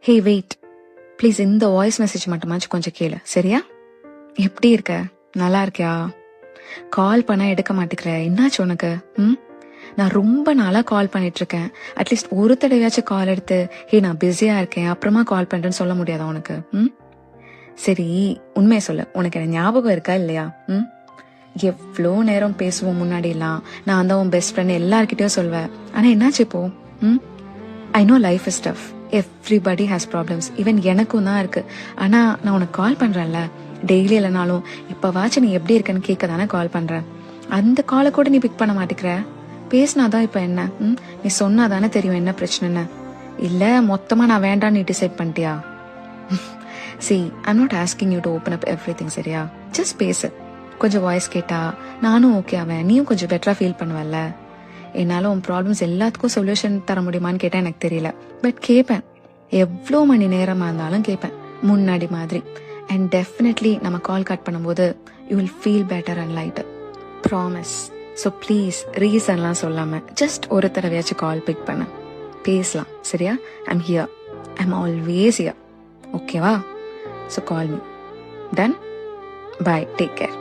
Hey wait, please இந்த voice message மட்டுமாச்சும் கொஞ்சம் கேளு, சரியா? எப்படி இருக்க? நல்லா இருக்கியா? கால் பண்ணா எடுக்க மாட்டேங்கிற, என்னாச்சு உனக்கு? நான் ரொம்ப நாளா கால் பண்ணிட்டு இருக்கேன். அட்லீஸ்ட் ஒரு தடவையாச்சும் கால் எடுத்து ஹே நான் பிஸியா இருக்கேன் அப்புறமா கால் பண்றேன்னு சொல்ல முடியாதா உனக்கு? சரி உண்மையை சொல்லு, உனக்கு என்ன ஞாபகம் இருக்கா இல்லையா? எவ்வளோ நேரம் பேசுவோம் முன்னாடிலாம். நான் தான் உன் பெஸ்ட் ஃப்ரெண்ட் எல்லார்கிட்டயும் சொல்வேன். ஆனா என்னாச்சு இப்போ? I know life is tough, everybody has problems, even எனக்கும் தான் இருக்கு. ஆனா நான் உனக்கு கால் பண்றேன்ல, டெய்லி இல்லைனாலும் இப்பவாச்சும் நீ எப்படி இருக்கன்னு கேட்க தானே கால் பண்றேன். அந்த காலை கூட நீ பிக் பண்ண மாட்டேங்கிற. பேசினாதான் இப்ப என்ன? நீ சொன்னாதானே தெரியும் என்ன பிரச்சனைன்னு. இல்ல மொத்தமா நான் வேண்டாம் நீ டிசைட் பண்ணிட்டியா? See, I'm not asking you to open up everything, சரியா? Just பேசு. கொஞ்சம் வாய்ஸ் கேட்டா நானும் ஓகே ஆவேன், நீயும் கொஞ்சம் பெட்டரா ஃபீல் பண்ணுவல்ல. என்னால உன் ப்ராப்ளம்ஸ் எல்லாத்துக்கும் சொல்யூஷன் தர முடியுமான்னு கேட்டா எனக்கு தெரியல. பட் கேட்பேன், எவ்வளோ மணி நேரமா இருந்தாலும் கேட்பேன், முன்னாடி மாதிரி. அண்ட் டெஃபினெட்லி நம்ம கால் கட் பண்ணும்போது you will feel better and lighter. Promise. So please ரீசன்லாம் சொல்லாம ஜஸ்ட் ஒரு தடவையாச்சும் கால் பிக் பண்ண பேசலாம், சரியா? I'm here, I'm always here. ஓகேவா? So call me. Done? Bye. Take care.